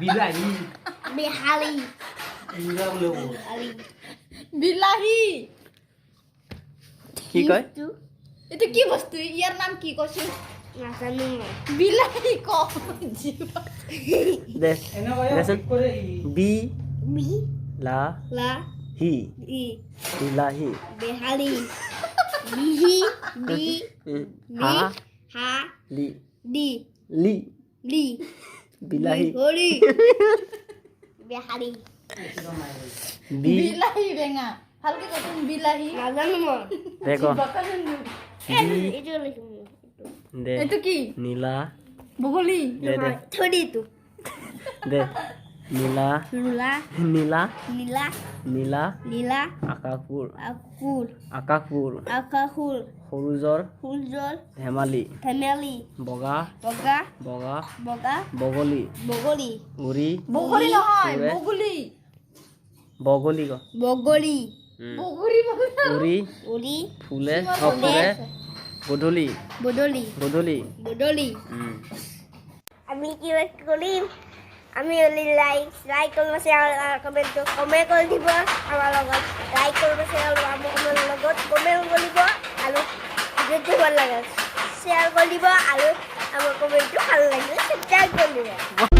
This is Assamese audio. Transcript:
বিলাহী বিহালী ইংৰা বোলে বিহালী বিলাহী কি কয় এইটো কি বস্তু ইয়াৰ নাম কি কৈছিল নাজানো বিলাহী ক দে এনেকৈ দেচোন কৰে বি বি লা লা হি ই বিলাহী বিহালী বিহি বি হা হা লি ডি লি লি বিলাহী হৰি বিহালী বি বিলাহী বেঙা ভালকে কচোন বিলাহী নাজানো মই দে ক বি এইটো লিখিম দে এইটো কি নীলা বগলী দে দে থৰিটো দে নীলা ৰুলা নীলা নীলা নীলা নীলা আকাশপুৰ আকুল আকাশপুৰ আকাশুল সৰুজৰ সূৰ্যৰ ধেমালি ধেমালি বগা বগা বগা বগা বগলী বগলী উৰি বগলী নহয় উৰে। বগলী বগলী ক বগলী বগৰী উৰি উৰি ফুলে ফুলে গধূলি বদলি গধূলি বদলি আমি কি কৰিম আমি লাইক কৰিব কমেণ্ট কৰি দিব আমাৰ লগত লাইক কৰিব আমাৰ লগত কমেণ্ট কৰিব আৰু ভিডিঅ'টো ভাল লাগে শ্বেয়াৰ কৰি দিব আৰু আমাৰ কমেণ্টটো ভাল লাগিলে ছাবস্ক্ৰাইব কৰি দিব